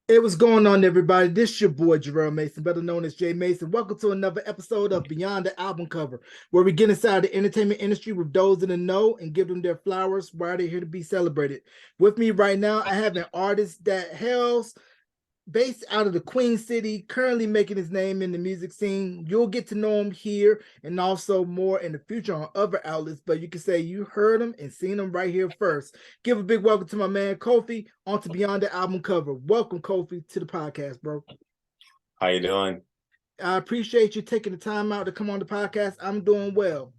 Hey, what's going on, everybody? This is your boy Jarrell Mason, better known as Jay Mason. Welcome to another episode of Beyond the Album Cover, where we get inside the entertainment industry with those in the know and give them their flowers while they're here to be celebrated. With me right now, I have an artist that hails based out of the Queen City, currently making his name in the music scene. You'll get to know him here and also more in the future on other outlets, but you can say you heard him and seen him right here first. Give a big welcome to my man Kofi on to Beyond the Album Cover. Welcome, Kofi, to the podcast, bro. How you doing? I appreciate you taking the time out to come on the podcast. I'm doing well.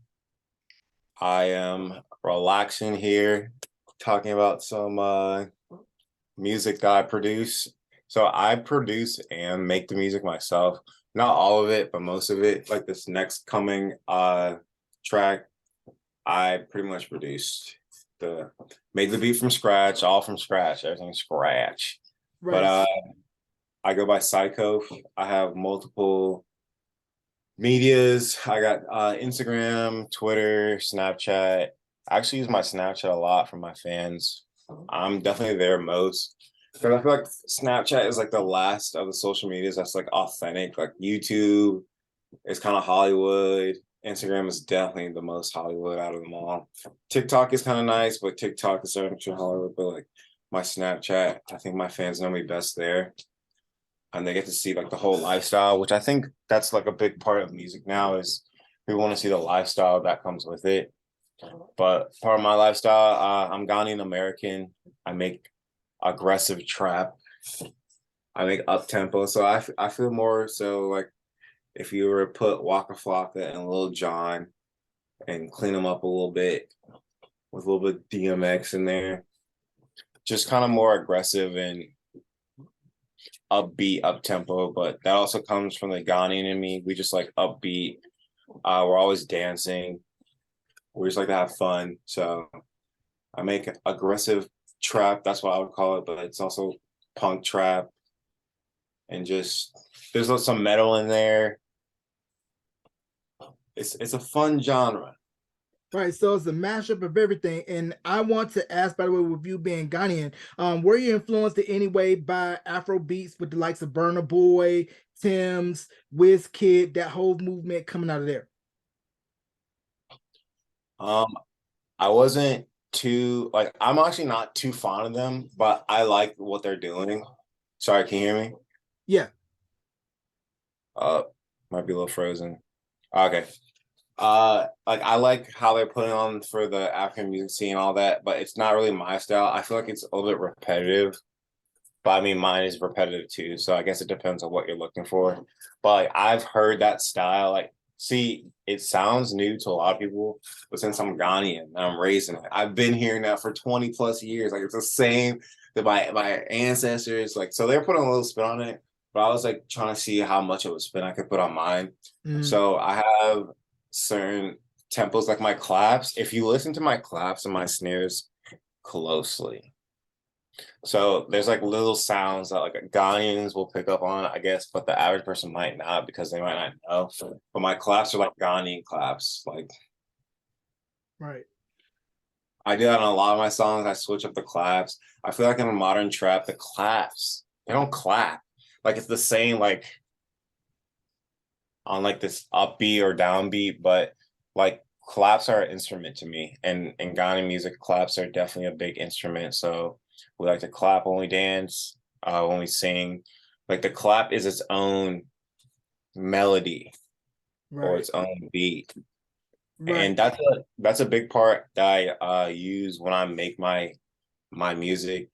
I am relaxing here, talking about some music that I produce. So I produce and make the music myself. Not all of it, but most of it. Like this next coming track, I pretty much produced the made the beat from scratch, all from scratch, everything scratch. But Right. I go by Psycho. I have multiple medias. I got Instagram, Twitter, Snapchat. I actually use my Snapchat a lot for my fans. I'm definitely there most because I feel like Snapchat is like the last of the social medias that's like authentic. Like YouTube is kind of Hollywood. Instagram is definitely the most Hollywood out of them all. TikTok is kind of nice, but TikTok is certainly Hollywood. But like my Snapchat, I think my fans know me best there, and they get to see like the whole lifestyle, which I think that's like a big part of music now is we want to see the lifestyle that comes with it. But part of my lifestyle, I'm Ghanaian American. I make aggressive trap. I make up tempo. So I feel more so like if you were to put Waka Flocka and Lil Jon and clean them up a little bit with a little bit of DMX in there, just kind of more aggressive and upbeat, up tempo, but that also comes from the Ghanaian in me. We just like upbeat. We're always dancing. We just like to have fun. So I make aggressive trap. That's what I would call it, but it's also punk trap and just there's some metal in there. It's a fun genre. Right, so it's a mashup of everything. And I want to ask, by the way, with you being Ghanaian, were you influenced in any way by Afro beats with the likes of Burna Boy, Tim's, Kid, that whole movement coming out of there? Um, I wasn't too like I'm actually not too fond of them, but I like what they're doing. Sorry, can you hear me? Yeah. Uh, might be a little frozen. Okay. Like I like how they're putting on for the African music scene and all that, but it's not really my style. I feel like it's a little bit repetitive. But I mean mine is repetitive too. So I guess it depends on what you're looking for. But like, I've heard that style, like see, it sounds new to a lot of people, but since I'm Ghanaian and I'm raised in it, I've been hearing that for 20 plus years. Like it's the same that my ancestors, like so they're putting a little spin on it. But I was like trying to see how much of a spin I could put on mine. Mm, So I have certain tempos like my claps. If you listen to my claps and my snares closely, so there's like little sounds that like Ghanaians will pick up on, I guess, but the average person might not because they might not know. But my claps are like Ghanaian claps. Like right. I do that on a lot of my songs. I switch up the claps. I feel like in a modern trap, the claps, they don't clap. Like it's the same like on like this upbeat or downbeat, but like claps are an instrument to me. And in Ghana music, claps are definitely a big instrument. So we like to clap when we dance, when we sing. Like the clap is its own melody or Right. its own beat. Right. And that's a big part that I use when I make my music.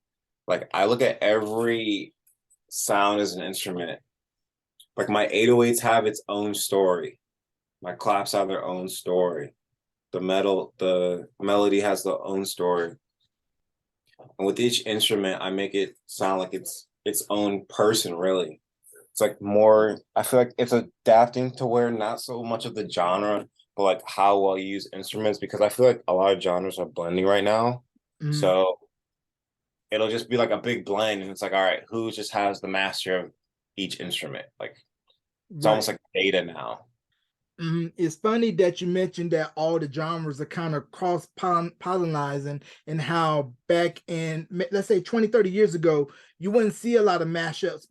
Like I look at every sound as an instrument. Like my 808s have its own story. My claps have their own story. The melody has their own story. And with each instrument, I make it sound like it's its own person, really. It's like more, I feel like it's adapting to where not so much of the genre, but like how well you use instruments, because I feel like a lot of genres are blending right now. Mm, So it'll just be like a big blend, and it's like, all right, who just has the master of each instrument? Like it's right. almost like data now. It's funny that you mentioned that all the genres are kind of cross pollinizing, and how back in, let's say, 20, 30 years ago, you wouldn't see a lot of mashups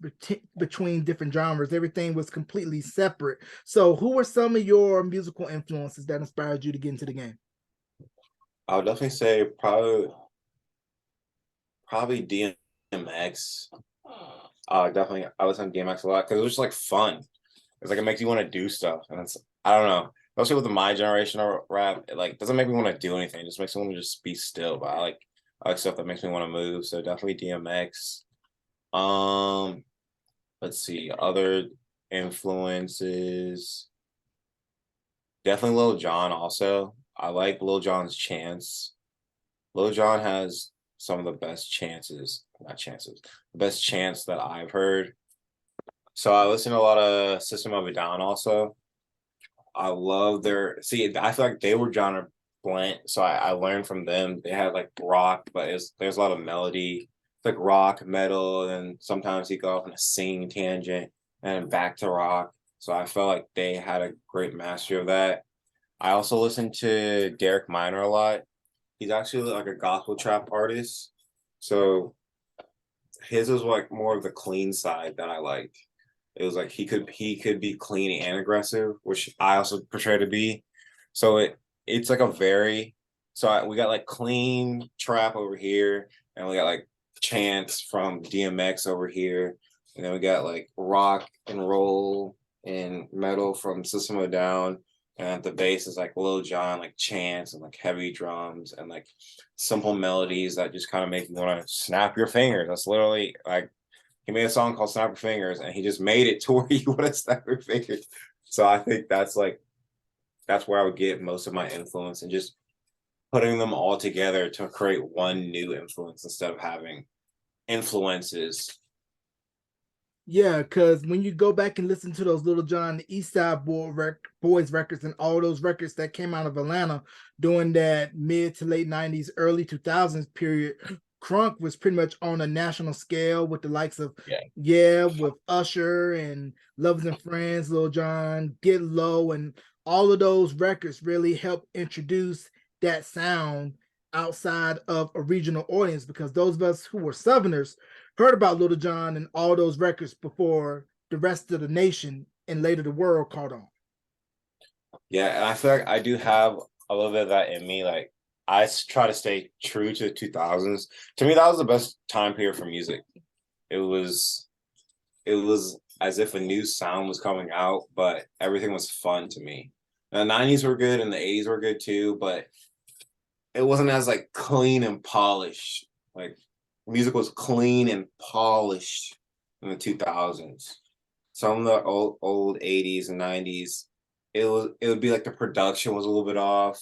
between different genres. Everything was completely separate. So, who were some of your musical influences that inspired you to get into the game? I would definitely say probably DMX. Definitely I listen to DMX a lot because it was just like fun. It's like it makes you want to do stuff, and it's I don't know. Especially with my generation of rap, it like doesn't make me want to do anything. It just makes me want to just be still. But I like stuff that makes me want to move. So definitely DMX. Um, let's see other influences. Definitely Lil Jon. Also, I like Lil Jon's chants. Lil Jon has some of the best chances, not chances, the best chants that I've heard. So I listen to a lot of System of a Down also. I love their see. I feel like they were genre blend, so I learned from them. They had like rock, but there's a lot of melody, like rock, metal, and sometimes he go off on a singing tangent and back to rock. So I felt like they had a great mastery of that. I also listen to Derek Minor a lot. He's actually like a gospel trap artist. So his was like more of the clean side that I like. It was like he could be clean and aggressive, which I also portray to be. So it's like a very we got like clean trap over here, and we got like chants from DMX over here, and then we got like rock and roll and metal from System of a Down, and at the bass is like Lil Jon, like chants and like heavy drums and like simple melodies that just kind of make you want to snap your fingers. That's literally like he made a song called Snap Your Fingers, and he just made it to where you want to snap your fingers. So I think that's where I would get most of my influence, and just putting them all together to create one new influence instead of having influences. Yeah, because when you go back and listen to those Little John, the East Side Boys records, and all those records that came out of Atlanta during that mid to late 90s, early 2000s period, crunk was pretty much on a national scale with the likes of, Yeah. yeah, with Usher and Lovers and Friends, Lil Jon, Get Low, and all of those records really helped introduce that sound outside of a regional audience, because those of us who were Southerners heard about Little John and all those records before the rest of the nation and later the world caught on. Yeah, and I feel like I do have a little bit of that in me. Like try to stay true to the 2000s. To me, that was the best time period for music. It was it was as if a new sound was coming out, but everything was fun to me. The 90s were good and the 80s were good too, but it wasn't as like clean and polished. Like music was clean and polished in the 2000s. Some of the old 80s and 90s, it would be like the production was a little bit off,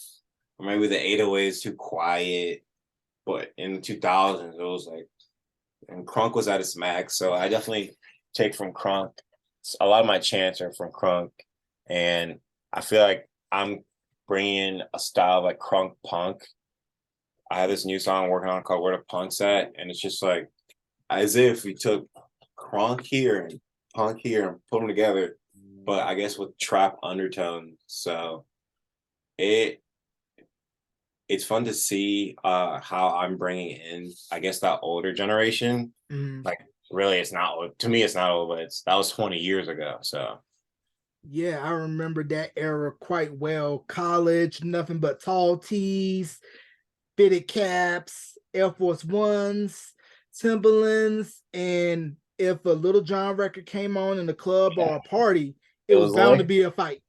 or maybe the 808s too quiet. But in the 2000s, it was like, and crunk was at its max. So I definitely take from crunk. A lot of my chants are from crunk, and I feel like I'm bringing a style like crunk punk. I have this new song I'm working on called "Where the Punk's At," and it's just like as if we took crunk here and punk here and put them together, but I guess with trap undertones. So it it's fun to see how I'm bringing in, I guess, that older generation. Mm. Like, really, it's not old. To me, it's not old, but that was 20 years ago. So, Yeah, I remember that era quite well. College, nothing but tall tees, fitted caps, Air Force Ones, Timberlands, and if a Little John record came on in a club or a party, it it was was bound to like, be a fight.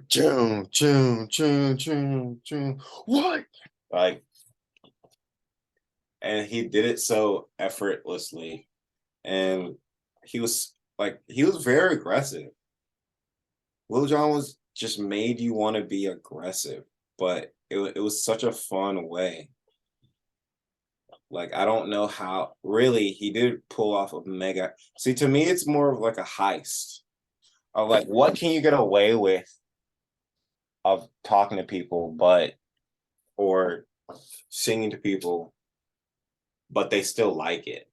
June, June, June, June, June. What? Like, and he did it so effortlessly. And he was very aggressive. Lil Jon was just made you want to be aggressive, but it was such a fun way. Like I don't know how really he did pull off a mega. See, to me, it's more of like a heist of like what can you get away with of talking to people, but or singing to people, but they still like it.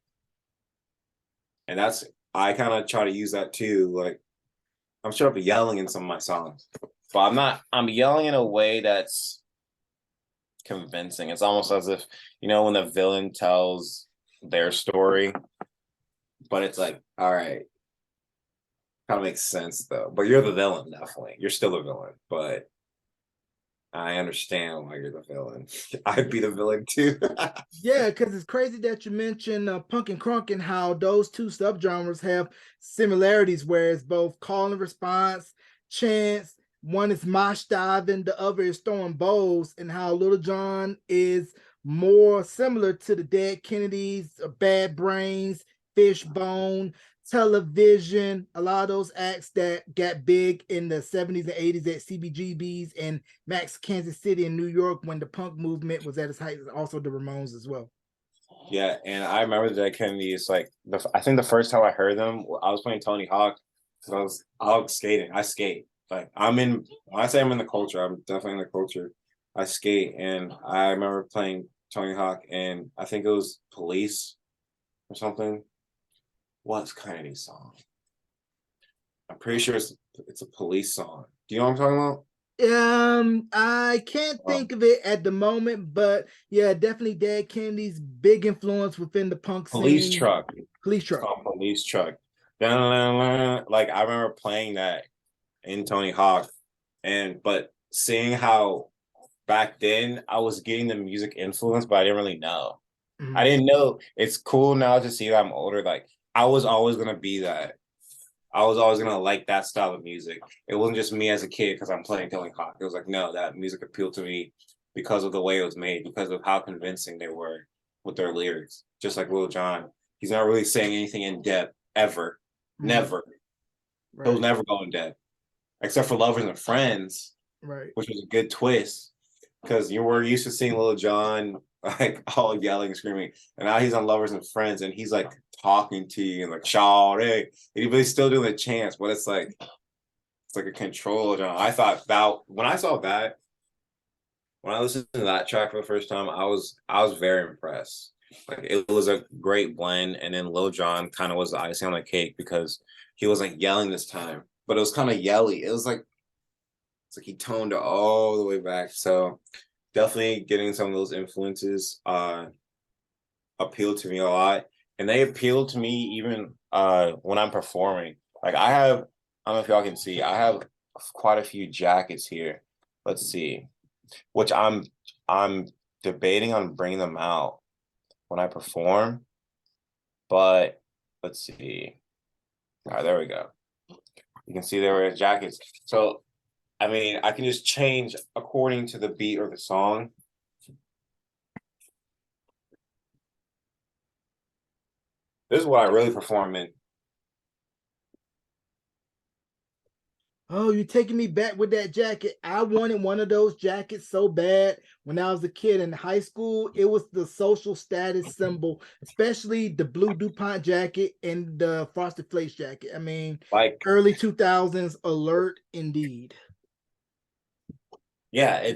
And that's I kind of try to use that too. Like I'm sure I'm yelling in some of my songs, but I'm not. I'm yelling in a way that's convincing. It's almost as if when the villain tells their story, but it's like, all right, kind of makes sense though. But you're the villain, definitely. You're still a villain, but I understand why you're the villain. I'd be the villain too. Yeah, because it's crazy that you mentioned punk and crunk and how those two subgenres have similarities, where it's both call and response, chants. One is mosh diving, the other is throwing bows, and how Little John is more similar to the Dead Kennedys, Bad Brains, Fishbone, Television, a lot of those acts that got big in the 70s and 80s at CBGBs and Max Kansas City and New York when the punk movement was at its height, also the Ramones as well. Yeah, and I remember the Dead Kennedys. Like I think the first time I heard them, I was playing Tony Hawk. So I was skating. I skate. Like when I say I'm in the culture, I'm definitely in the culture. I skate, and I remember playing Tony Hawk, and I think it was Police or something. What's Kennedy's song? I'm pretty sure it's a Police song. Do you know what I'm talking about? I can't think of it at the moment, but yeah, definitely Dead Kennedy's big influence within the punk Police scene. Truck. Police It's Truck. called Police Truck. Like I remember playing that in Tony Hawk, but seeing how back then I was getting the music influence, but I didn't really know. I didn't know. It's cool now to see that I'm older. Like I was always gonna be that. I was always gonna like that style of music. It wasn't just me as a kid because I'm playing Tony Hawk. It was like, no, that music appealed to me because of the way it was made, because of how convincing they were with their lyrics. Just like Lil Jon, he's not really saying anything in depth ever, never. Right. He'll never go in depth, except for Lovers and Friends, Right. which was a good twist because you were used to seeing Lil Jon like all yelling and screaming, and now he's on Lovers and Friends, and he's like talking to you and like "Shaw, hey," but he's still doing the chants, but it's like a control. I thought that when I saw that, when I listened to that track for the first time, I was very impressed. Like it was a great blend, and then Lil Jon kind of was the icing on the cake because he wasn't yelling this time, but it was kind of yelly. It was like it's like he toned it all the way back. So definitely getting some of those influences appealed to me a lot. And they appeal to me even when I'm performing. Like I don't know if y'all can see, I have quite a few jackets here. Let's see, which I'm debating on bringing them out when I perform. But let's see. All right, there we go. You can see there were jackets. So I mean, I can just change according to the beat or the song. This is what I really perform in. Oh, you're taking me back with that jacket. I wanted one of those jackets so bad when I was a kid in high school. It was the social status symbol, especially the blue DuPont jacket and the Frosted Flakes jacket. I mean, Like, early 2000s alert indeed. yeah,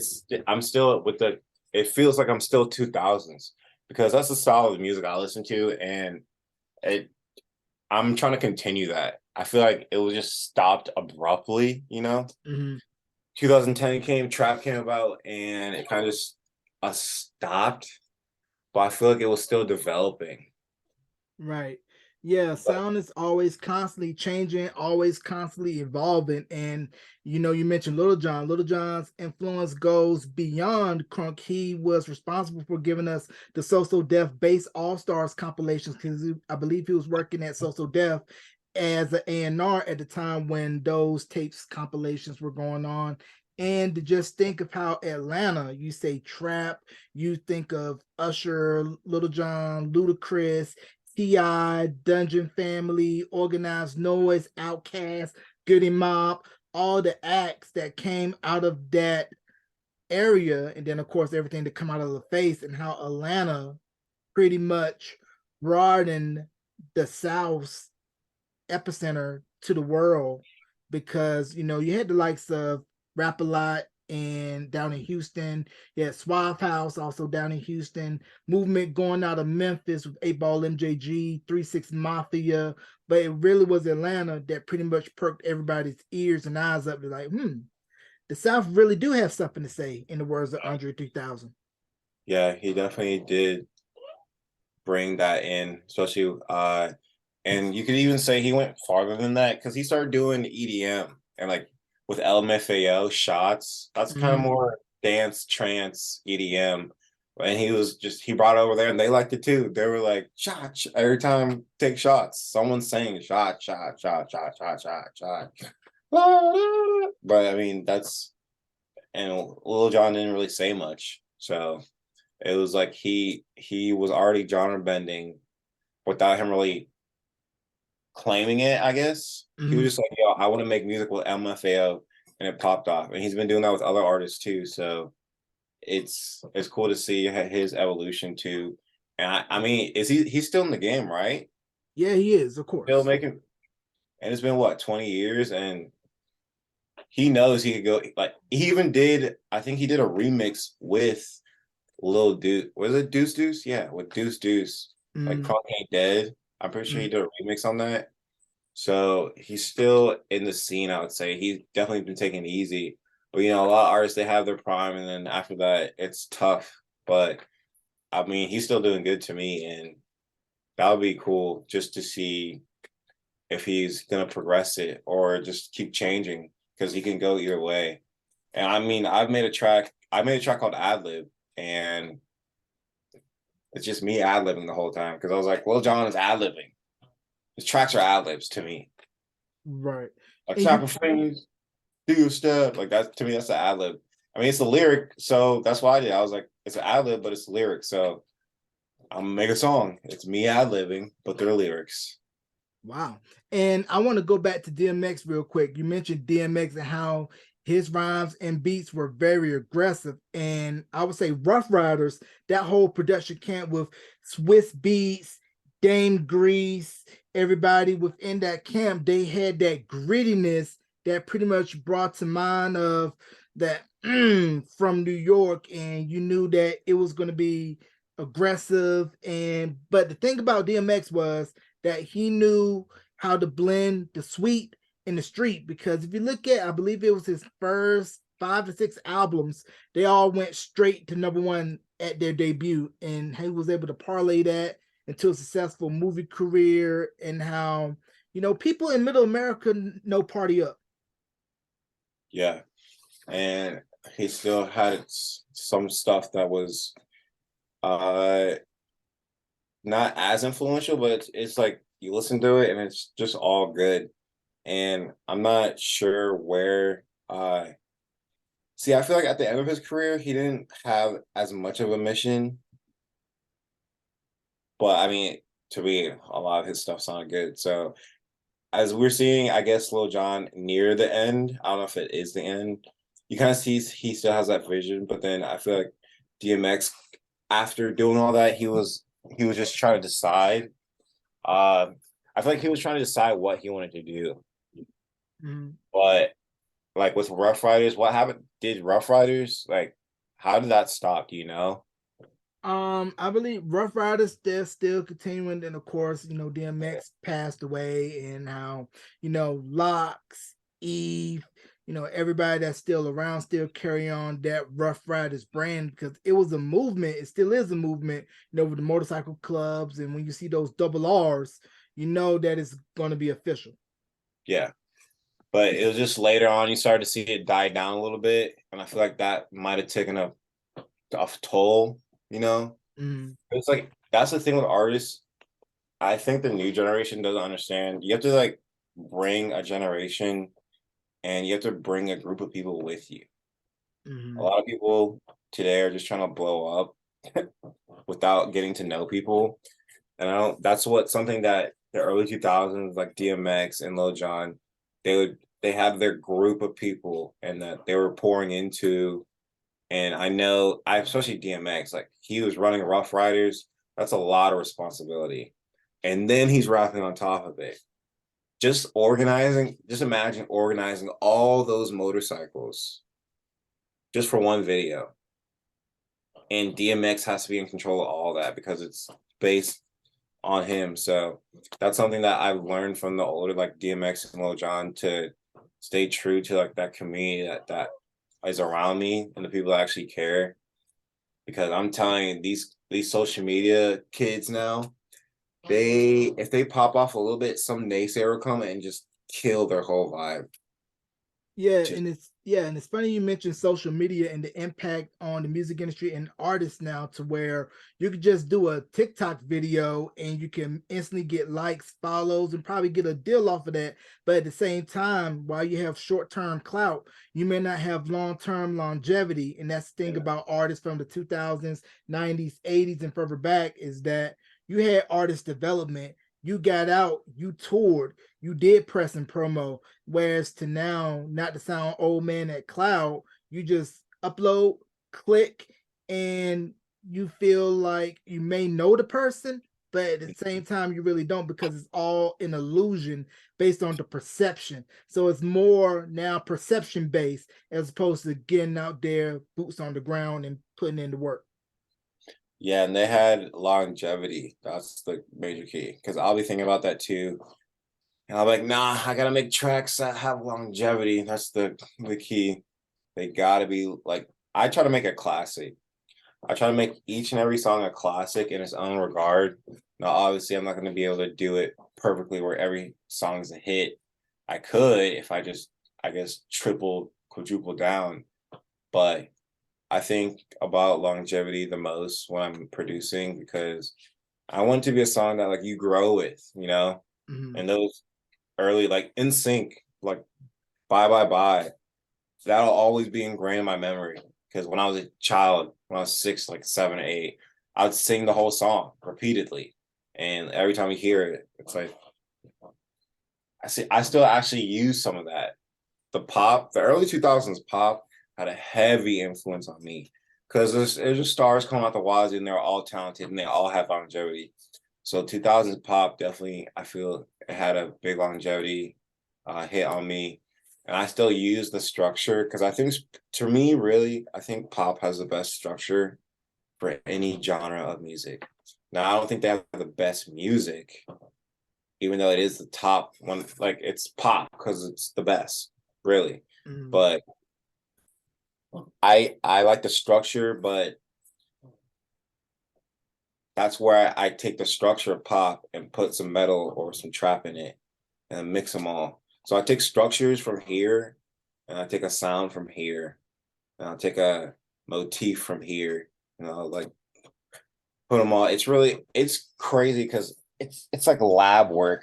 I'm still with it feels like I'm still 2000s because that's the style of music I listen to. And it, I'm trying to continue that. I feel like it was just stopped abruptly, 2010 came, trap came about, and it kind of just stopped. But I feel like it was still developing. Right. Yeah, sound is always constantly changing, always constantly evolving. And you mentioned Little John. Little John's influence goes beyond crunk. He was responsible for giving us the So Def Bass All Stars compilations because I believe he was working at So Def as an A&R at the time when those tapes compilations were going on. And to just think of how Atlanta, you say trap, you think of Usher, Little John, Ludacris, T.I., Dungeon Family, Organized Noise, Outkast, Goody Mob, all the acts that came out of that area, and then of course everything that come out of the face, and how Atlanta pretty much broadened the South's epicenter to the world because you had the likes of Rap a Lot, and down in Houston. Yeah, Suave House also down in Houston. Movement going out of Memphis with 8 Ball MJG, 3 6 Mafia. But it really was Atlanta that pretty much perked everybody's ears and eyes up. They're like, the South really do have something to say, in the words of Andre 3000. Yeah, he definitely did bring that in, especially and you could even say he went farther than that because he started doing EDM and like with LMFAO shots. That's kind of Mhm. more dance trance EDM. And he brought it over there and they liked it too. They were like, shot, every time take shots. Someone's saying shot, shot, shot, shot, shot, shot, shot. But I mean, and Lil Jon didn't really say much. So it was like he was already genre bending without him really claiming it, I guess. He was Mhm. just like, yo, I want to make music with MFAO, and it popped off. And he's been doing that with other artists too. So it's cool to see his evolution too. And I mean, he's still in the game, right? Yeah, he is, of Still course. making, and it's been what, 20 years, and he knows he could go. Like he even did, I think he did a remix with Lil Deuce. Was it Deuce Deuce? Yeah, with Deuce Deuce. Like Mm, Punk Ain't Dead. I'm pretty sure mm. he did a remix on that. So he's still in the scene, I would say. He's definitely been taking it easy. But a lot of artists they have their prime and then after that it's tough. But I mean he's still doing good to me and that would be cool just to see if he's gonna progress it or just keep changing because he can go either way. And I mean I made a track called Adlib and it's just me ad-libbing the whole time because I was like, Lil Jon is ad-libbing. His tracks are ad-libs to me. Right. Like And you snapping frames, do your step. Like that to me, that's the ad lib. I mean, it's the lyric, so that's why I did. I was like, it's an ad lib, but it's the lyric. So I'm gonna make a song. It's me ad libbing, but they're lyrics. Wow. And I want to go back to DMX real quick. You mentioned DMX and how his rhymes and beats were very aggressive. And I would say Rough Riders, that whole production camp with Swiss Beats, Dame Grease, everybody within that camp, they had that grittiness that pretty much brought to mind of that from New York. And you knew that it was going to be aggressive. And but the thing about DMX was that he knew how to blend the sweet and the street. Because if you look at, I believe it was his first 5 to 6 albums, they all went straight to #1 at their debut. And he was able to parlay that into a successful movie career. And how, people in middle America know Party Up. Yeah, and he still had some stuff that was uh not as influential, but it's like you listen to it and it's just all good. And I'm not sure where see, I feel like at the end of his career, he didn't have as much of a mission. But I mean, to me, a lot of his stuff sounded good. So as we're seeing, I guess Lil Jon near the end. I don't know if it is the end. You kind of see he still has that vision, but then I feel like DMX, after doing all that, he was just trying to decide. Uh, I feel like he was trying to decide what he wanted to do. Mhm. But like with Rough Riders, what happened? Did Rough Riders like? How did that stop? Do you know? I believe Rough Riders they're still continuing, and of course, DMX passed away, and how Locks, Eve, everybody that's still around still carry on that Rough Riders brand because it was a movement. It still is a movement, with the motorcycle clubs, and when you see those double R's, you know that it's going to be official. Yeah. But it was just later on you started to see it die down a little bit, and I feel like that might have taken a toll. You know, Mm, it's like that's the thing with artists. I think the new generation doesn't understand. You have to like bring a generation, and you have to bring a group of people with you. A mm, lot of people today are just trying to blow up without getting to know people, and I don't. That's what something that the early 2000s, like DMX and Lil Jon, they had their group of people and that they were pouring into. And I know, I especially DMX, like he was running Rough Riders. That's a lot of responsibility, and then he's rapping on top of it. Just imagine organizing all those motorcycles just for one video. And DMX has to be in control of all that because it's based on him. So that's something that I've learned from the older like DMX and Lil Jon to stay true to like that community that is around me and the people that actually care. Because I'm telling you, these social media kids now, they if they pop off a little bit, some naysayer will come and just kill their whole vibe. Yeah, Just and it's funny you mentioned social media and the impact on the music industry and artists now to where you could just do a TikTok video and you can instantly get likes, follows, and probably get a deal off of that. But at the same time, while you have short-term clout, you may not have long-term longevity. And that's the thing about artists from the 2000s, 90s, 80s, and further back is that you had artist development. You got out, you toured, you did press and promo. Whereas to now, not to sound old man at cloud, you just upload, click, and you feel like you may know the person, but at the same time, you really don't because it's all an illusion based on the perception. So it's more now perception based as opposed to getting out there, boots on the ground, and putting in the work. yeah, and they had longevity. That's the major key. Because I'll be thinking about that too. And I'm like, nah, I gotta make tracks that have longevity. That's the key. They gotta be like I try to make a classic. I try to make each and every song a classic in its own regard. Now, obviously, I'm not gonna be able to do it perfectly where every song's a hit. I could if I just, I guess, triple, quadruple down. But I think about longevity the most when I'm producing because I want it to be a song that like you grow with, you know? Mhm. And those early like in sync, like bye bye bye, that'll always be ingrained in my memory. Because when I was a child, when I was 6, like 7, 8, I would sing the whole song repeatedly. And every time you hear it, it's like I still actually use some of that. The early 2000s pop had a heavy influence on me because there's just stars coming out the wazoo and they're all talented and they all have longevity. So 2000s pop definitely, I feel it had a big longevity hit on me. And I still use the structure because I think, to me, really, I think pop has the best structure for any genre of music. Now, I don't think they have the best music, even though it is the top one. Like, it's pop because it's the best, really. Mhm. But I like the structure, but that's where I take the structure of pop and put some metal or some trap in it and mix them all. So I take structures from here and I take a sound from here and I'll take a motif from here, like put them all. It's crazy because it's like lab work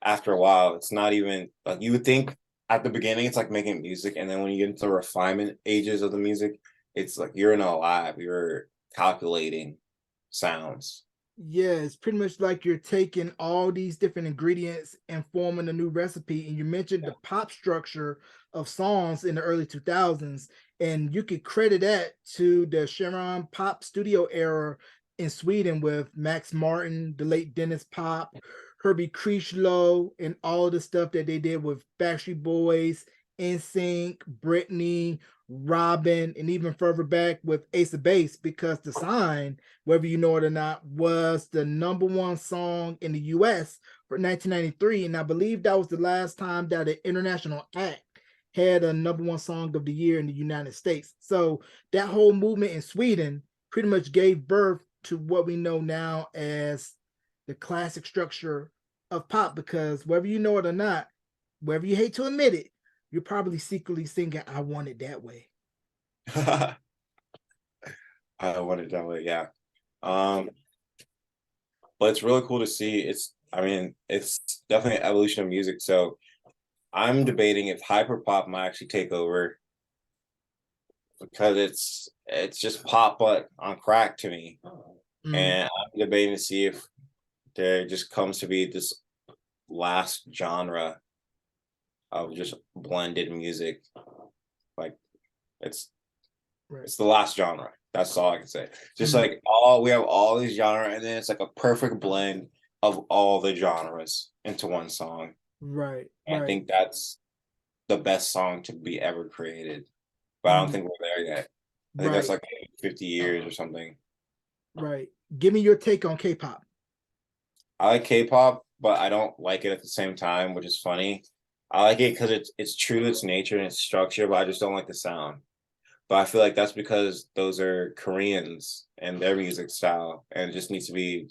after a while. It's not even like you would think at the beginning it's like making music, and then when you get into the refinement ages of the music, it's like you're in a lab, you're calculating sounds. Yeah, it's pretty much like you're taking all these different ingredients and forming a new recipe. And you mentioned the pop structure of songs in the early 2000s, and you could credit that to the Sharon pop studio era in Sweden with Max Martin, the late Dennis Pop, Herbie Kreislow, and all the stuff that they did with Backstreet Boys, NSYNC, Britney, Robin, and even further back with Ace of Base, because the sign, whether you know it or not, was the number one song in the US for 1993. And I believe that was the last time that an international act had a number one song of the year in the United States. So that whole movement in Sweden pretty much gave birth to what we know now as the classic structure of pop, because whether you know it or not, whether you hate to admit it, you're probably secretly singing "I Want It That Way." I want it that way, yeah. Um, but it's really cool to see. I mean, it's definitely an evolution of music. So I'm debating if hyperpop might actually take over because it's just pop but on crack to me. Mm, And I'm debating to see if there just comes to be this last genre of just blended music. Like it's right. it's the last genre. That's all I can say. Just Mm, like all we have all these genres, and then it's like a perfect blend of all the genres into one song. right. And I Right. think that's the best song to be ever created. but I don't think we're there yet. I think that's Right, like 50 years or something. right. Give me your take on K-pop. I like K-pop, but I don't like it at the same time, which is funny. I like it because it's true to its nature and its structure, but I just don't like the sound. But I feel like that's because those are Koreans and their music style, and it just needs to be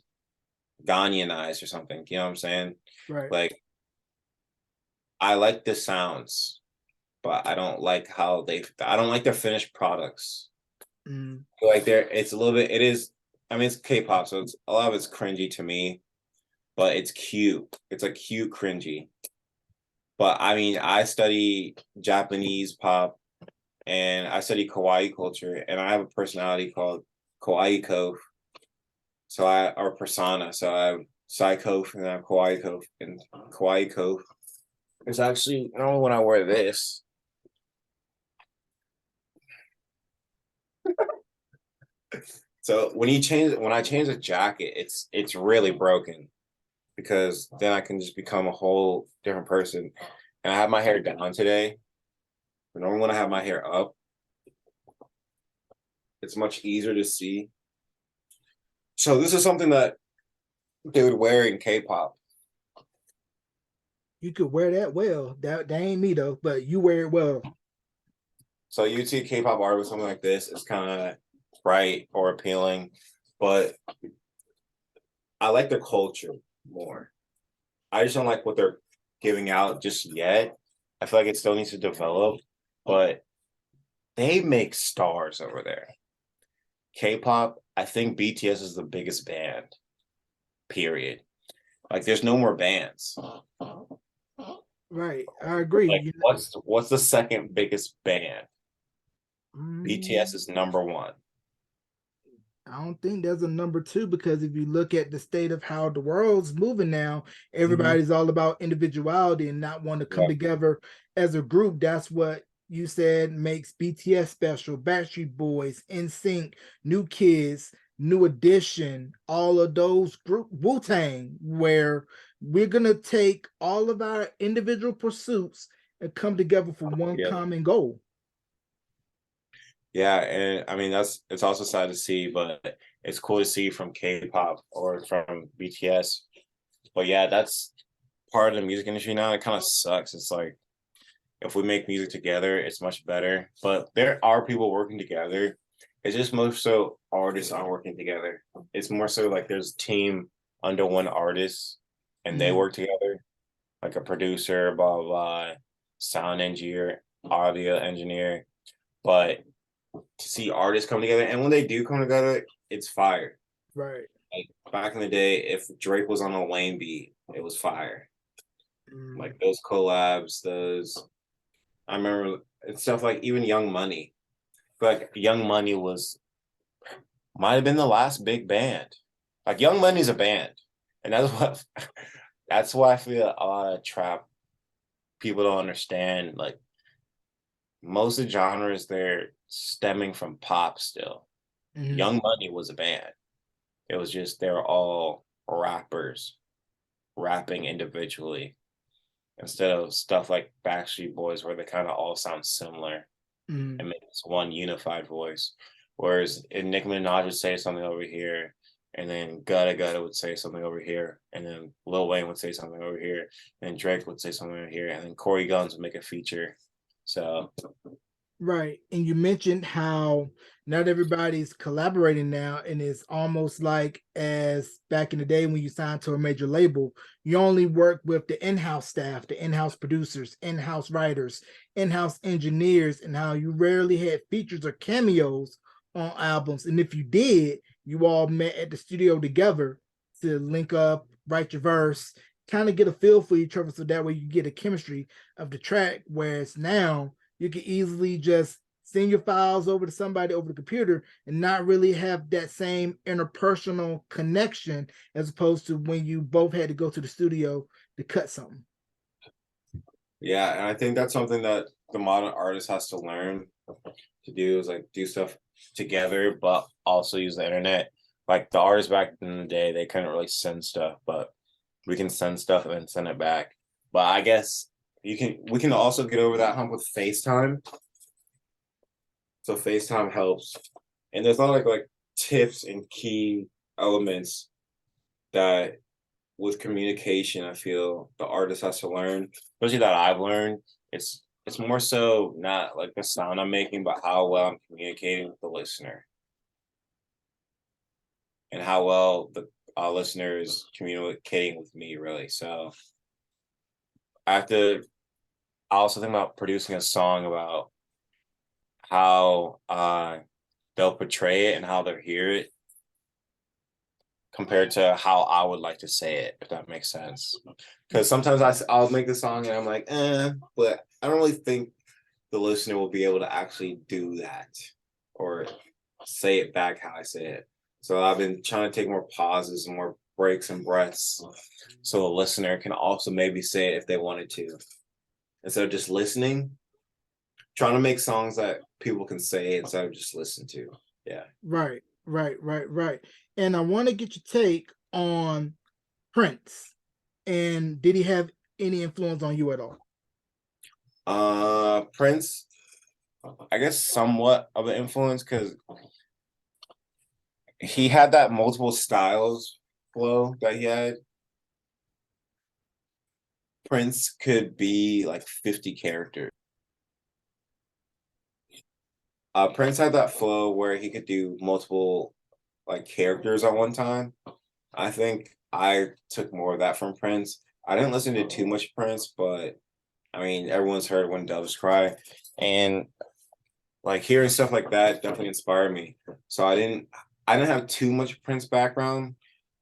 Ganyanized or something. You know what I'm saying? Right. Like I like the sounds, but I don't like how I don't like their finished products. Mm. Like it's a little bit. It is. I mean, it's K-pop, so it's a lot of it's cringy to me, but it's cute. It's like cute cringy. But I mean, I study Japanese pop and I study kawaii culture, and I have a personality called kawaii Kof. So I or persona. So I have Psycho and I have Kawaii Kof. And Kawaii Kof is actually normally when I wear this. So when I change a jacket, it's really broken because then I can just become a whole different person. And I have my hair down today. But normally when I have my hair up, it's much easier to see. So this is something that they would wear in K-pop. You could wear that well. That ain't me though, but you wear it well. So you'd see a K-pop art with something like this. It's kind of bright or appealing, but I like their culture more. I just don't like what they're giving out just yet. I feel like it still needs to develop, but they make stars over there. K-pop, I think BTS is the biggest band. Period. Like, there's no more bands. Right. I agree. Like, what's the second biggest band? BTS Mm, is number one. I don't think there's a number two because if you look at the state of how the world's moving now, everybody's all about individuality and not want to come Yeah. together as a group. That's what you said makes BTS special. Backstreet Boys, NSYNC, New Kids, New Edition, all of those group Wu Tang, where we're gonna take all of our individual pursuits and come together for one Yeah. common goal. Yeah, and I mean it's also sad to see, but it's cool to see from K-pop or from BTS. But yeah, that's part of the music industry now. It kind of sucks. It's like if we make music together, it's much better. But there are people working together. It's just more so artists aren't working together. It's more so like there's a team under one artist and they Mm, work together, like a producer, blah blah, blah, sound engineer, audio engineer. But to see artists come together, and when they do come together, it's fire. right. Like back in the day, if Drake was on a Wayne beat, it was fire. Mm, Like those collabs, those I remember and stuff like even Young Money. Like Young Money was might have been the last big band. Like Young Money's a band, and that's what that's why I feel a lot of trap people don't understand. Like most of the genres, they're stemming from pop still. mhm. Young Money was a band. It was just they're all rappers rapping individually instead of stuff like Backstreet Boys where they kind of all sound similar Mm, and make this one unified voice. Whereas if Nicki Minaj would say something over here, and then Gutta Gutta would say something over here, and then Lil Wayne would say something over here, and Drake would say something over here, and then Corey Guns would make a feature. So right. And you mentioned how not everybody's collaborating now, and it's almost like as back in the day when you signed to a major label, you only work with the in-house staff, the in-house producers, in-house writers, in-house engineers, and how you rarely had features or cameos on albums. And if you did, you all met at the studio together to link up, write your verse, kind of get a feel for each other so that way you get a chemistry of the track. Whereas now you can easily just send your files over to somebody over the computer and not really have that same interpersonal connection as opposed to when you both had to go to the studio to cut something. yeah, and I think that's something that the modern artist has to learn to do is like do stuff together, but also use the internet. Like the artists back in the day, they couldn't really send stuff, but we can send stuff and then send it back. But I guess we can also get over that hump with FaceTime. So FaceTime helps. And there's a lot of like tips and key elements that with communication, I feel the artist has to learn, especially that I've learned. It's more so not like the sound I'm making, but how well I'm communicating with the listener and how well the listener is communicating with me, really. So I have to. I also think about producing a song about how they'll portray it and how they'll hear it compared to how I would like to say it, if that makes sense. Because sometimes I'll make the song and I'm like, but I don't really think the listener will be able to actually do that or say it back how I say it. So I've been trying to take more pauses and more breaks and breaths so the listener can also maybe say it if they wanted to. Instead of just listening, trying to make songs that people can say instead of just listen to. Yeah. Right, right. And I want to get your take on Prince. And did he have any influence on you at all? Prince, I guess somewhat of an influence because he had that multiple styles flow that he had. Prince could be like 50 characters. Prince had that flow where he could do multiple like characters at one time. I think I took more of that from Prince. I didn't listen to too much Prince, but I mean, everyone's heard When Doves Cry, and like hearing stuff like that definitely inspired me. So I didn't have too much Prince background,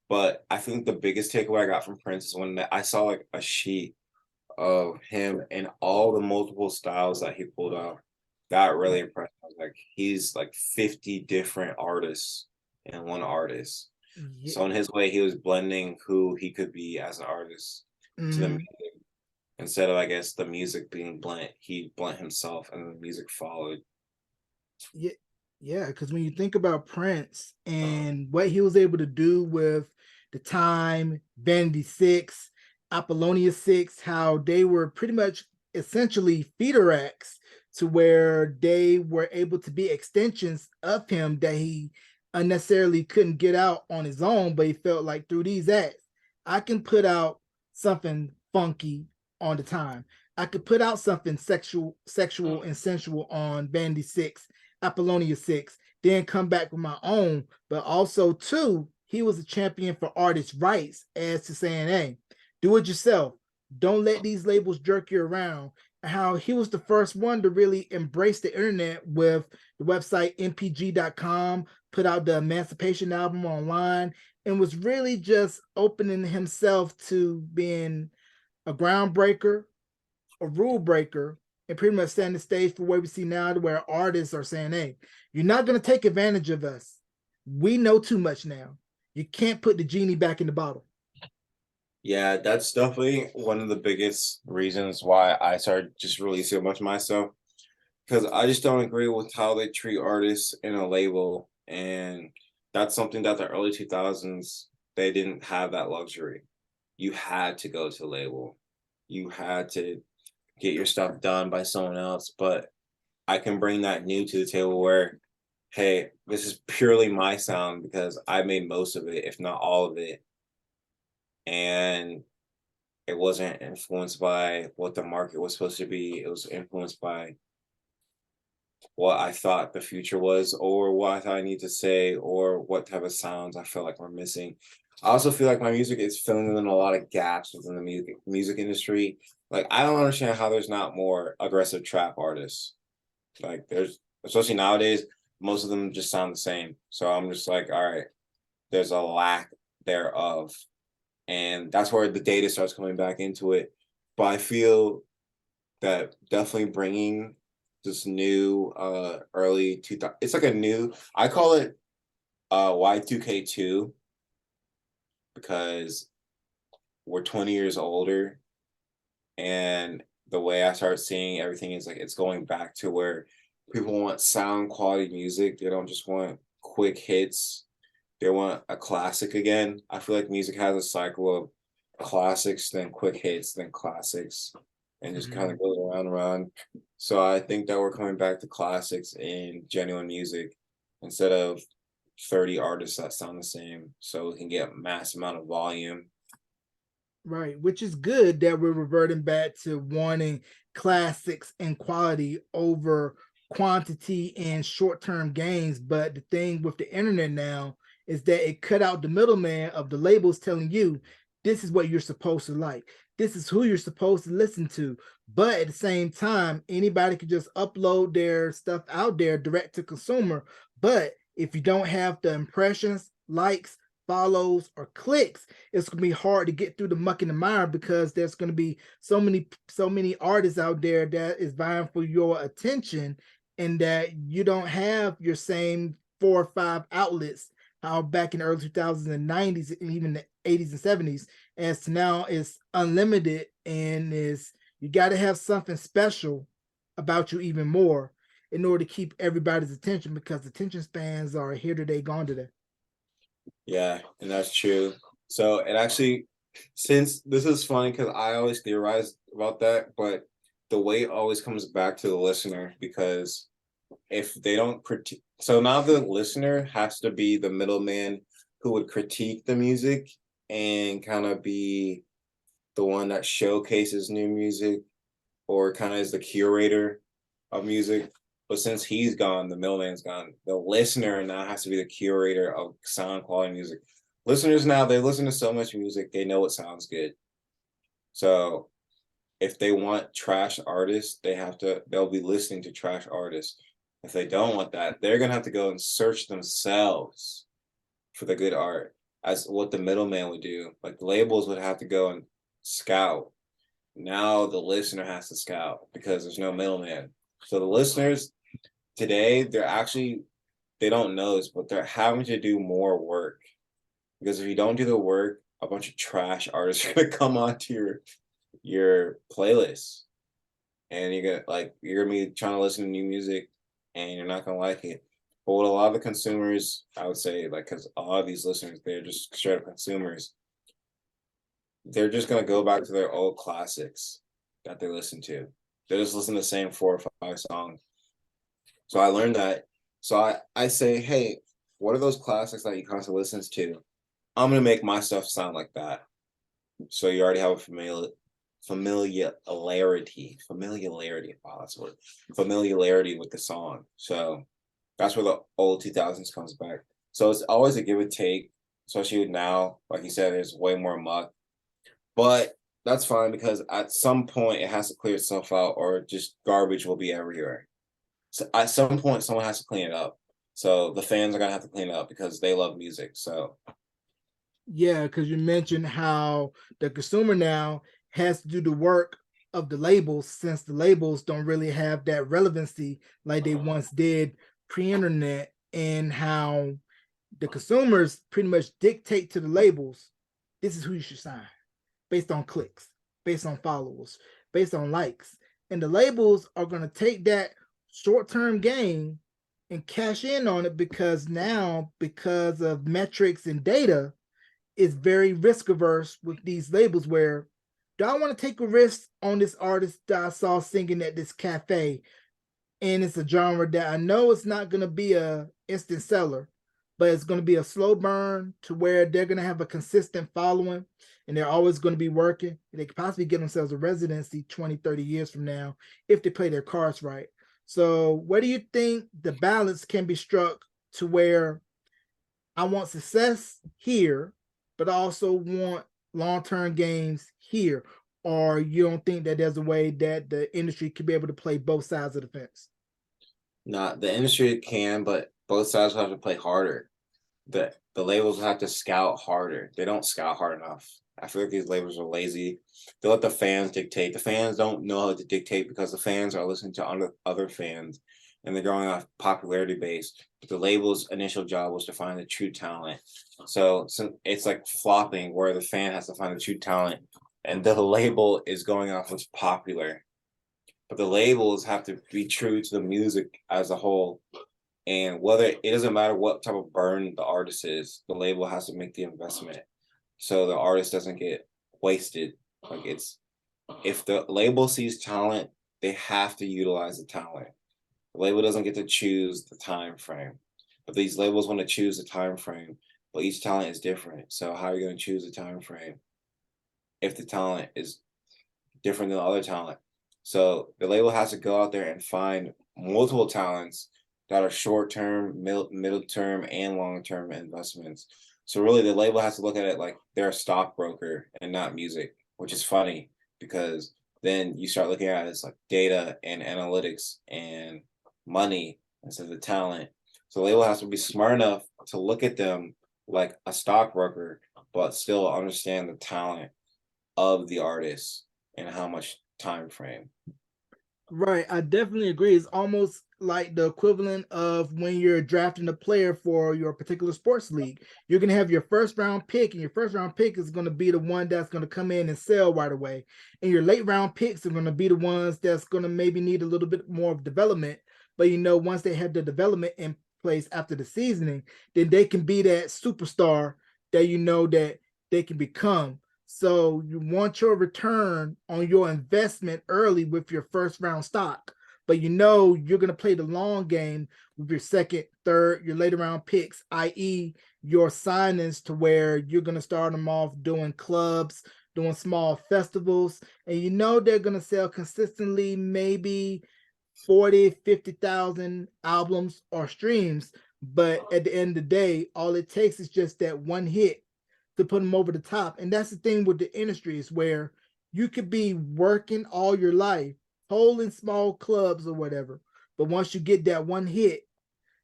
but I think the biggest takeaway I got from Prince is when I saw like a sheet of him and all the multiple styles that he pulled out. That really impressed me. I was like, he's like 50 different artists in one artist. Yeah. So in his way, he was blending who he could be as an artist to the music. Instead of, I guess, the music being blent, he blent himself and the music followed. Yeah, yeah, because when you think about Prince and what he was able to do with the Time, Vanity Six, Apollonia Six, how they were pretty much essentially feeder acts to where they were able to be extensions of him that he unnecessarily couldn't get out on his own, but he felt like through these acts, I can put out something funky on the Time. I could put out something sexual and sensual on Vanity Six, Apollonia Six, then come back with my own. But also, too, he was a champion for artists' rights as to saying, hey, do it yourself. Don't let these labels jerk you around. And how he was the first one to really embrace the internet with the website mpg.com, put out the Emancipation album online, and was really just opening himself to being a groundbreaker, a rule breaker, and pretty much setting the stage for what we see now, to where artists are saying, hey, you're not going to take advantage of us. We know too much now. You can't put the genie back in the bottle. Yeah, that's definitely one of the biggest reasons why I started just releasing a bunch of myself. Because I just don't agree with how they treat artists in a label. And that's something that the early 2000s, they didn't have that luxury. You had to go to a label. You had to get your stuff done by someone else. But I can bring that new to the table where, hey, this is purely my sound because I made most of it, if not all of it. And it wasn't influenced by what the market was supposed to be. It was influenced by what I thought the future was, or what I thought I need to say, or what type of sounds I felt like were missing. I also feel like my music is filling in a lot of gaps within the music industry. Like I don't understand how there's not more aggressive trap artists. Like there's, especially nowadays, most of them just sound the same. So I'm just like, all right, there's a lack thereof. And that's where the data starts coming back into it. But I feel that definitely bringing this new early 2000, it's like a new, I call it Y2K2 because we're 20 years older, and the way I start seeing everything is like it's going back to where people want sound quality music. They don't just want quick hits. They want a classic again. I feel like music has a cycle of classics, then quick hits, then classics. and just kind Mhm. of goes around and around. So I think that we're coming back to classics and genuine music instead of 30 artists that sound the same, so we can get mass amount of volume. Right, which is good that we're reverting back to wanting classics and quality over quantity and short-term gains. But the thing with the internet now is that it cut out the middleman of the labels telling you this is what you're supposed to like. This is who you're supposed to listen to. But at the same time, anybody can just upload their stuff out there direct to consumer. But if you don't have the impressions, likes, follows, or clicks, it's gonna be hard to get through the muck and the mire because there's gonna be so many artists out there that is vying for your attention, and that you don't have your same 4 or 5 outlets how back in the early 2000s and 90s and even the 80s and 70s, as to now it's unlimited, and is you got to have something special about you even more in order to keep everybody's attention, because attention spans are here today, gone today. Yeah, and that's true. So it actually, since this is funny because I always theorize about that, but the weight always comes back to the listener because if they don't critique, so now the listener has to be the middleman who would critique the music and kind of be the one that showcases new music or kind of is the curator of music. But since he's gone, the middleman's gone. The listener now has to be the curator of sound quality music. Listeners now, they listen to so much music, they know what sounds good. So if they want trash artists, they'll be listening to trash artists. If they don't want that, they're gonna have to go and search themselves for the good art, as what the middleman would do. Like the labels would have to go and scout. Now the listener has to scout because there's no middleman. So the listeners today, they don't know this, but they're having to do more work. Because if you don't do the work, a bunch of trash artists are gonna come onto your playlist. And you're gonna be trying to listen to new music and you're not gonna like it. But what a lot of the consumers, I would say, like, because a lot of these listeners, they're just straight up consumers, they're just gonna go back to their old classics that they listen to. They just listen to the same 4 or 5 songs. So I learned that. So I say, hey, what are those classics that you constantly listen to? I'm gonna make my stuff sound like that. So you already have a familiarity. Wow, that's a word. Familiarity with the song. So that's where the old 2000s comes back. So it's always a give and take, especially with now. Like you said, there's way more muck, but that's fine because at some point it has to clear itself out, or just garbage will be everywhere. So at some point, someone has to clean it up. So the fans are gonna have to clean it up because they love music. So Yeah, because you mentioned how the consumer now has to do the work of the labels, since the labels don't really have that relevancy like they once did pre-internet, and how the consumers pretty much dictate to the labels, this is who you should sign based on clicks, based on followers, based on likes. And the labels are going to take that short-term gain and cash in on it, because now, because of metrics and data, is very risk averse with these labels, where do I want to take a risk on this artist that I saw singing at this cafe, and it's a genre that I know it's not going to be a instant seller, but it's going to be a slow burn to where they're going to have a consistent following, and they're always going to be working, and they could possibly get themselves a residency 20, 30 years from now if they play their cards right. So where do you think the balance can be struck to where I want success here, but I also want long-term gains here? Or you don't think that there's a way that the industry could be able to play both sides of the fence? not the industry can, but both sides will have to play harder. The labels have to scout harder. They don't scout hard enough. I feel like these labels are lazy. They let the fans dictate. The fans don't know how to dictate because the fans are listening to other fans and they're going off popularity based. But the label's initial job was to find the true talent. So it's like flopping where the fan has to find the true talent and the label is going off what's popular. But the labels have to be true to the music as a whole. And whether it doesn't matter what type of burn the artist is, the label has to make the investment so the artist doesn't get wasted. Like if the label sees talent, they have to utilize the talent. The label doesn't get to choose the time frame, but these labels want to choose the time frame. But each talent is different. So how are you going to choose the time frame if the talent is different than the other talent? So the label has to go out there and find multiple talents that are short term, middle term, and long term investments. So really, the label has to look at it like they're a stockbroker and not music, which is funny because then you start looking at it as like data and analytics and money instead of the talent. So the label has to be smart enough to look at them like a stockbroker, but still understand the talent of the artist and how much time frame. Right, I definitely agree. It's almost like the equivalent of when you're drafting a player for your particular sports league. You're going to have your first round pick, and your first round pick is going to be the one that's going to come in and sell right away. And your late round picks are going to be the ones that's going to maybe need a little bit more of development. But once they have the development in place after the seasoning, then they can be that superstar that that they can become. So you want your return on your investment early with your first round stock, but you're going to play the long game with your second, third, your later round picks, i.e., your signings to where you're going to start them off doing clubs, doing small festivals, and they're going to sell consistently maybe 40, 50,000 albums or streams. But at the end of the day, all it takes is just that one hit to put them over the top. And that's the thing with the industry is where you could be working all your life, holding small clubs or whatever. But once you get that one hit,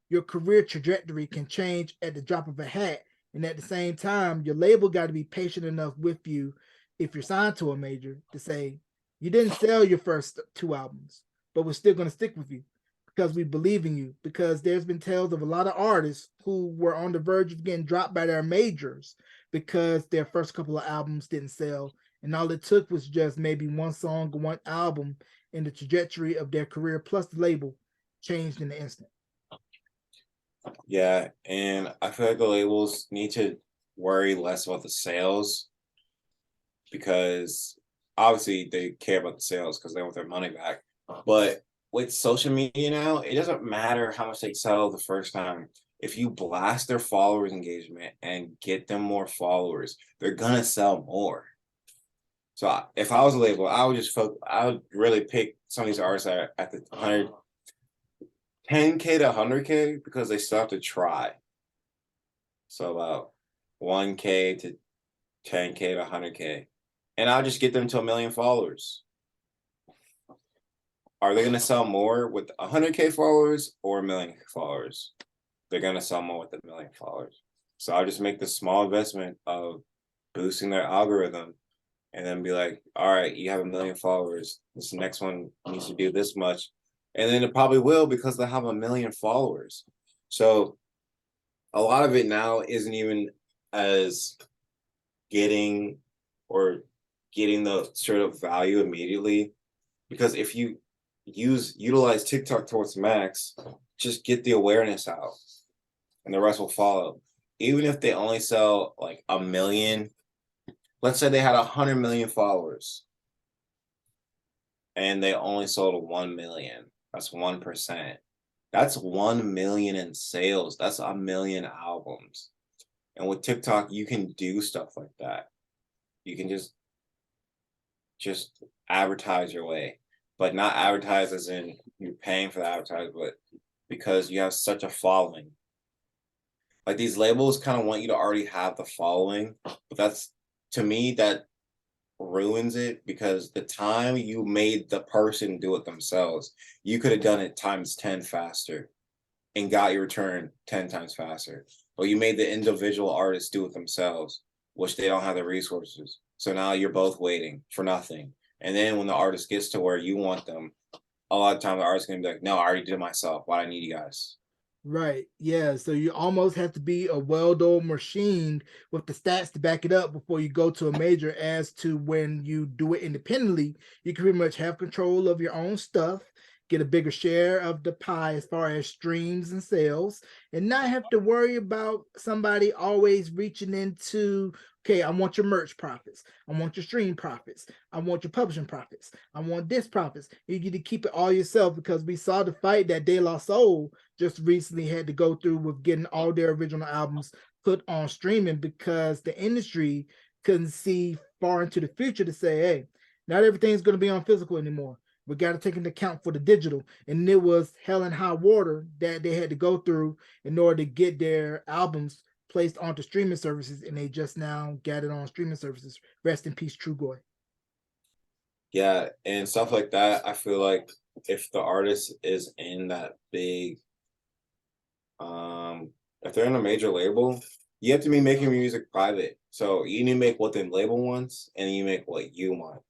your career trajectory can change at the drop of a hat. And at the same time, your label got to be patient enough with you if you're signed to a major to say, you didn't sell your first two albums, but we're still going to stick with you because we believe in you. Because there's been tales of a lot of artists who were on the verge of getting dropped by their majors because their first couple of albums didn't sell. And all it took was just maybe one song or one album, and the trajectory of their career plus the label changed in an instant. Yeah, and I feel like the labels need to worry less about the sales because obviously they care about the sales because they want their money back. But with social media now, it doesn't matter how much they sell the first time. If you blast their followers engagement and get them more followers, they're gonna sell more. So if I was a label, I would just I would really pick some of these artists at the 10K to 100K because they still have to try. So about 1K to 10K to 100K. And I'll just get them to 1 million followers. Are they going to sell more with 100K followers or 1 million followers? They're going to sell more with 1 million followers. So I'll just make the small investment of boosting their algorithm and then be like, all right, you have 1 million followers. This next one needs to do this much. And then it probably will because they have 1 million followers. So a lot of it now isn't even as getting the sort of value immediately, because if you utilize TikTok towards max, just get the awareness out and the rest will follow. Even if they only sell like 1 million, let's say they had 100 million followers and they only sold 1 million, that's 1%. That's 1 million in sales. That's 1 million albums. And with TikTok, you can do stuff like that. You can just advertise your way, but not advertise as in you're paying for the advertisement, but because you have such a following. Like these labels kind of want you to already have the following, but that's, to me, that ruins it because the time you made the person do it themselves, you could have done it times 10 faster and got your return 10 times faster. But you made the individual artists do it themselves, which they don't have the resources. So now you're both waiting for nothing. And then when the artist gets to where you want them, a lot of time the artist is gonna be like, no, I already did it myself. Why do I need you guys? Right. Yeah. So you almost have to be a well-oiled machine with the stats to back it up before you go to a major. As to when you do it independently, you can pretty much have control of your own stuff get a bigger share of the pie as far as streams and sales, and not have to worry about somebody always reaching into, okay, I want your merch profits, I want your stream profits, I want your publishing profits, I want this profits. You get to keep it all yourself, because we saw the fight that De La Soul just recently had to go through with getting all their original albums put on streaming, because the industry couldn't see far into the future to say, hey, not everything's going to be on physical anymore. We got to take into account for the digital. And it was hell and high water that they had to go through in order to get their albums placed onto streaming services. And they just now got it on streaming services. Rest in peace, Trugoy. Yeah, and stuff like that. I feel like if the artist is in that big, if they're in a major label, you have to be making music private. So you need to make what the label wants, and you make what you want.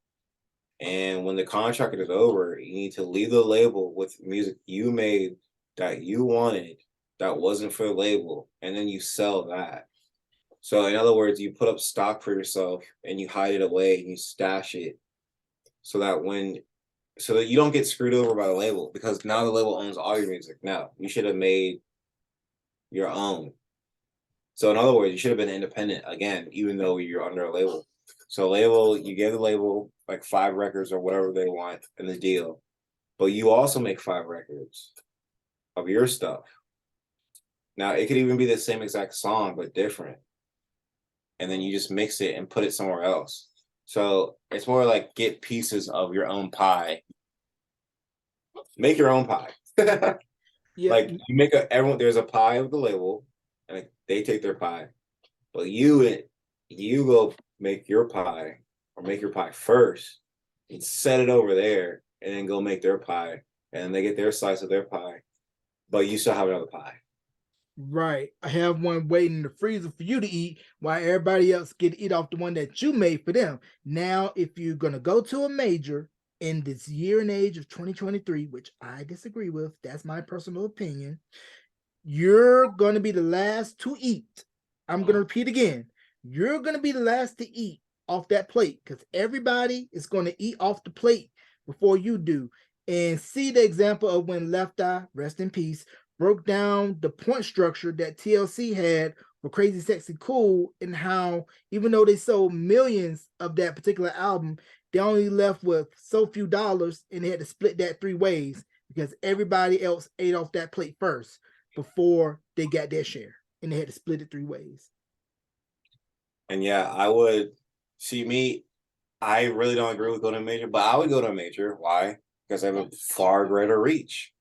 And when the contract is over, you need to leave the label with music you made that you wanted, that wasn't for the label, and then you sell that. So in other words, you put up stock for yourself and you hide it away and you stash it, so that you don't get screwed over by the label, because now the label owns all your music. No, you should have made your own. So in other words, you should have been independent again, even though you're under a label. So label, you gave the label like 5 records or whatever they want in the deal, but you also make 5 records of your stuff. Now it could even be the same exact song but different, and then you just mix it and put it somewhere else. So it's more like get pieces of your own pie. Make your own pie. Yeah. Like you make everyone, there's a pie of the label, and they take their pie, but you go make your pie, or make your pie first and set it over there, and then go make their pie, and they get their slice of their pie, but you still have another pie. Right. I have one waiting in the freezer for you to eat, while everybody else get to eat off the one that you made for them. Now, if you're going to go to a major in this year and age of 2023, which I disagree with, that's my personal opinion, you're going to be the last to eat. I'm going to repeat again. You're going to be the last to eat off that plate, because everybody is going to eat off the plate before you do. And see the example of when Left Eye, rest in peace, broke down the point structure that TLC had for Crazy Sexy Cool, and how even though they sold millions of that particular album, they only left with so few dollars, and they had to split that 3 ways, because everybody else ate off that plate first before they got their share, and they had to split it 3 ways. And yeah, I would see me. I really don't agree with going to a major, but I would go to a major. Why? Because I have a far greater reach.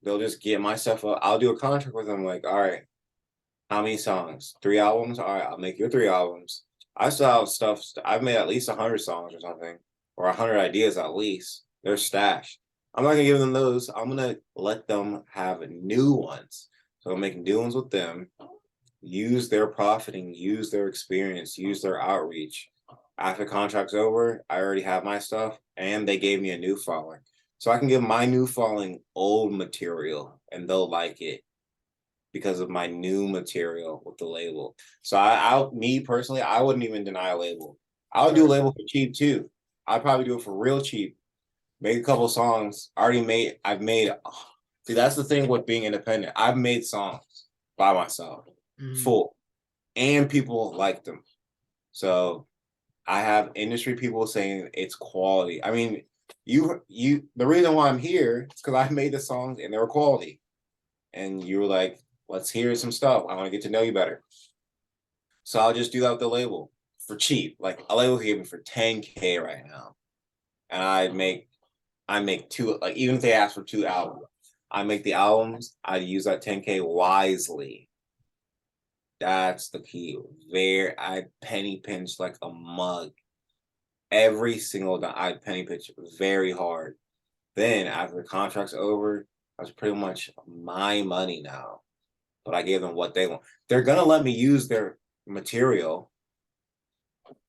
They'll just get my stuff up. I'll do a contract with them. Like, all right, how many songs? 3 albums? All right, I'll make your 3 albums. I still have stuff. I've made at least 100 songs or something, or 100 ideas at least. They're stashed. I'm not gonna give them those. I'm gonna let them have new ones. So I'm making new ones with them. Use their profiting, use their experience, use their outreach. After contract's over, I already have my stuff, and they gave me a new following. So I can give my new following old material, and they'll like it because of my new material with the label. So me personally, I wouldn't even deny a label. I would do a label for cheap too. I'd probably do it for real cheap. Make a couple songs. I've made. See, that's the thing with being independent. I've made songs by myself, full, and people like them. So I have industry people saying it's quality. I mean, the reason why I'm here is because I made the songs and they were quality. And you were like, let's hear some stuff. I want to get to know you better. So I'll just do that with the label for cheap. Like a label gave me for 10K right now. And I make 2, like even if they ask for 2 albums, I make the albums, I use that 10K wisely. That's the key. I penny pinch like a mug. Every single time I penny pinch very hard. Then after the contract's over, that's pretty much my money now. But I gave them what they want. They're gonna let me use their material.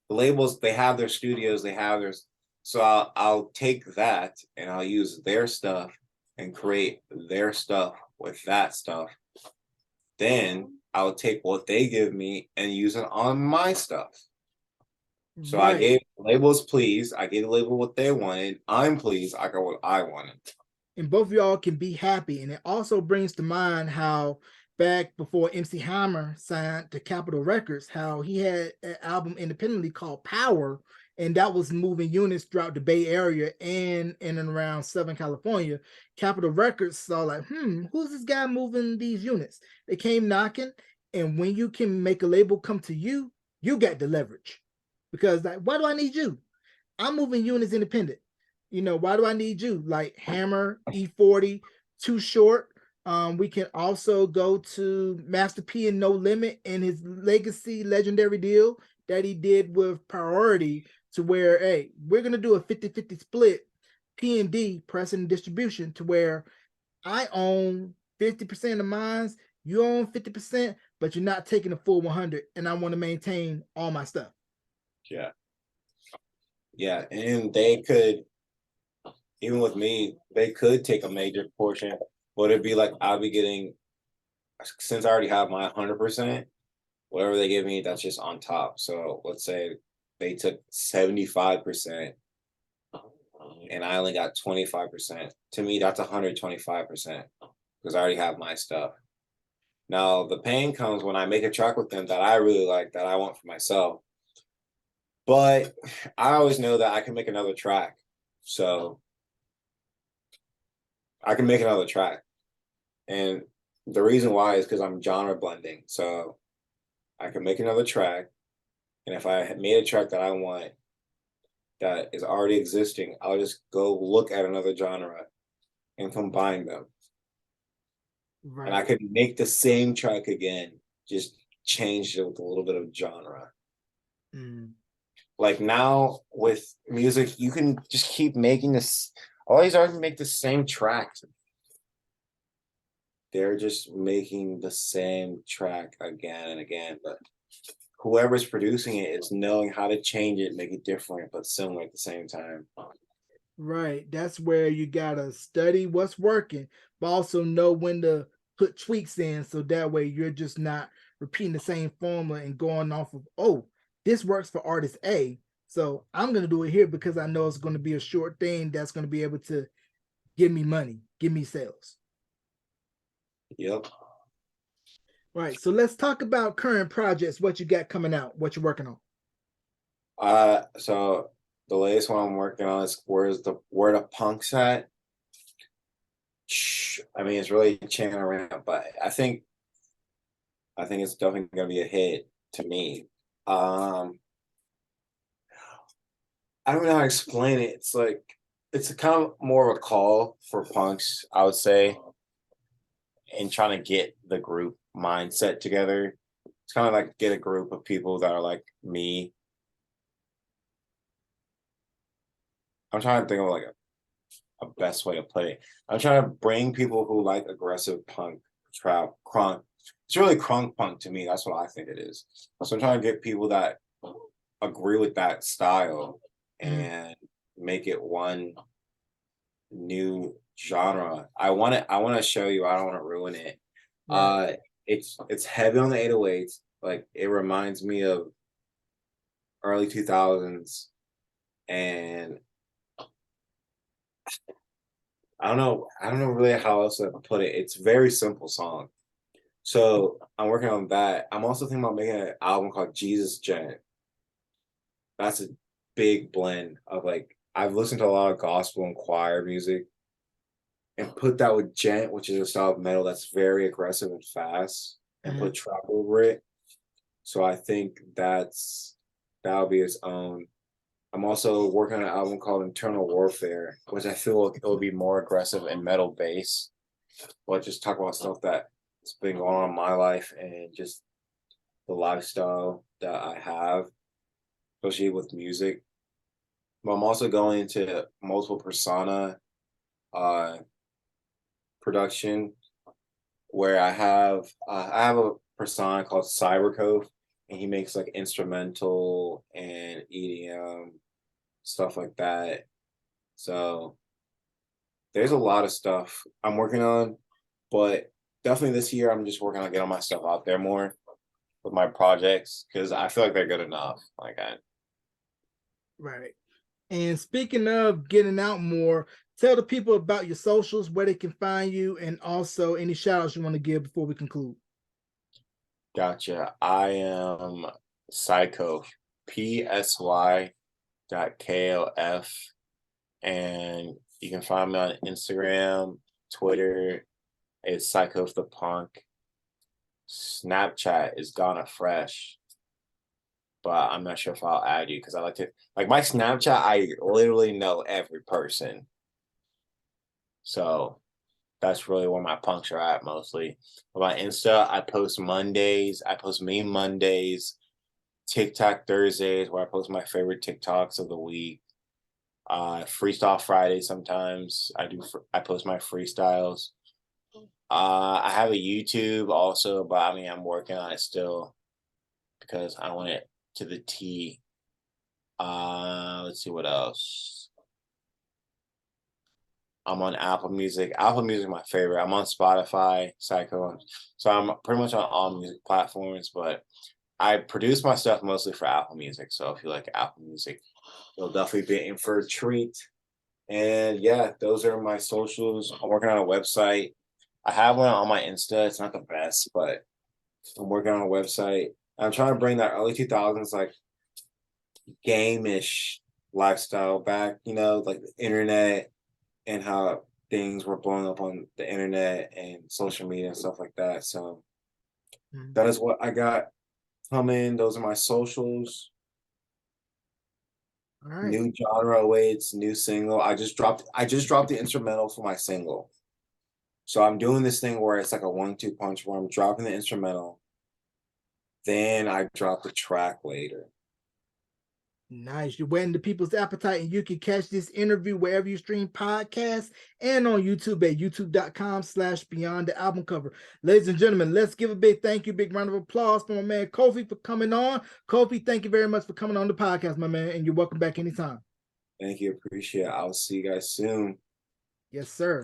The labels, they have their studios, they have their, so I'll take that and I'll use their stuff and create their stuff with that stuff. Then I'll take what they give me and use it on my stuff. So I gave labels please. I gave the label what they wanted. I'm pleased. I got what I wanted. and both of y'all can be happy. And it also brings to mind how back before MC Hammer signed to Capitol Records, how he had an album independently called Power, and that was moving units throughout the Bay Area and in and around Southern California. Capitol Records saw like, who's this guy moving these units? They came knocking, and when you can make a label come to you, you got the leverage. Because like, why do I need you? I'm moving units independent. Why do I need you? Like Hammer, E40, Too Short. We can also go to Master P and No Limit and his legacy legendary deal that he did with Priority, to where, hey, we're going to do a 50-50 split, P&D, pressing and distribution, to where I own 50% of mine, you own 50%, but you're not taking the full 100, and I want to maintain all my stuff. Yeah. Yeah, and they could, even with me, they could take a major portion, but it'd be like I'll be getting, since I already have my 100%, whatever they give me, that's just on top. So let's say they took 75% and I only got 25%. To me, that's 125% because I already have my stuff. Now, the pain comes when I make a track with them that I really like, that I want for myself. But I always know that I can make another track. So I can make another track. And the reason why is because I'm genre blending. So I can make another track. And if I had made a track that I want that is already existing, I'll just go look at another genre and combine them. Right. And I could make the same track again, just change it with a little bit of genre. Like now with music, you can just keep making this. All these artists make the same tracks. They're just making the same track again and again, but whoever's producing it is knowing how to change it, make it different, but similar at the same time. Right. That's where you gotta study what's working, but also know when to put tweaks in, so that way you're just not repeating the same formula and going off of, oh, this works for artist A, so I'm gonna do it here because I know it's gonna be a short thing that's gonna be able to give me money, give me sales. Yep. Right. So let's talk about current projects, what you got coming out, what you're working on. So the latest one I'm working on is where the punk's at. I mean, it's really changing around, but I think it's definitely gonna be a hit to me. I don't know how to explain it. It's like it's a kind of more of a call for punks, I would say, in trying to get the group mindset together. It's kind of like get a group of people that are like me. I'm trying to think of like a best way to put it. I'm trying to bring people who like aggressive punk, trap, crunk. It's really crunk punk to me. That's what I think it is. So I'm trying to get people that agree with that style and make it one new genre. I want to show you. I don't want to ruin it. Right. It's heavy on the 808s. Like it reminds me of early 2000s, and I don't know really how else to put it. It's a very simple song. So I'm working on that. I'm also thinking about making an album called Jesus Gent. That's a big blend of like, I've listened to a lot of gospel and choir music and put that with gent, which is a style of metal that's very aggressive and fast, and put trap over it. So I think that'll be its own. I'm also working on an album called Internal Warfare, which I feel like it'll be more aggressive and metal based, but just talk about stuff that's been going on in my life and just the lifestyle that I have, especially with music. But I'm also going into multiple persona production where I have a persona called Kofi, and he makes like instrumental and EDM stuff like that. So there's a lot of stuff I'm working on, but definitely this year I'm just working on getting my stuff out there more with my projects because I feel like they're good enough. Right. And speaking of getting out more, tell the people about your socials, where they can find you, and also any shout outs you want to give before we conclude. Gotcha. I am Psycho, PSY.KLF, and you can find me on Instagram, Twitter. It's Psycho the Punk. Snapchat is Gonna Fresh, but I'm not sure if I'll add you because I like to like my Snapchat. I literally know every person, so that's really where my punks are at mostly. But my Insta, I post Mondays. I post meme Mondays, TikTok Thursdays, where I post my favorite TikToks of the week. Freestyle Friday sometimes. I post my freestyles. I have a YouTube also, but I mean I'm working on it still because I want it to the T. Let's see what else. I'm on Apple Music. Apple Music is my favorite. I'm on Spotify, Psycho. So I'm pretty much on all music platforms, but I produce my stuff mostly for Apple Music. So if you like Apple Music, you'll definitely be in for a treat. And yeah, those are my socials. I'm working on a website. I have one on my Insta. It's not the best, but I'm working on a website. I'm trying to bring that early 2000s like game-ish lifestyle back, like the internet and how things were blowing up on the internet and social media and stuff like that. So that is what I got coming. Those are my socials. All right. New genre awaits, new single. I just dropped the instrumental for my single. So I'm doing this thing where it's like a 1-2 punch where I'm dropping the instrumental, then I drop the track later. Nice. You're whetting the people's appetite, and you can catch this interview wherever you stream podcasts and on YouTube at youtube.com/beyond the album cover. Ladies and gentlemen, let's give a big thank you, big round of applause for my man Kofi for coming on. Kofi, thank you very much for coming on the podcast, my man, and you're welcome back anytime. Thank you. Appreciate it. I'll see you guys soon. Yes, sir.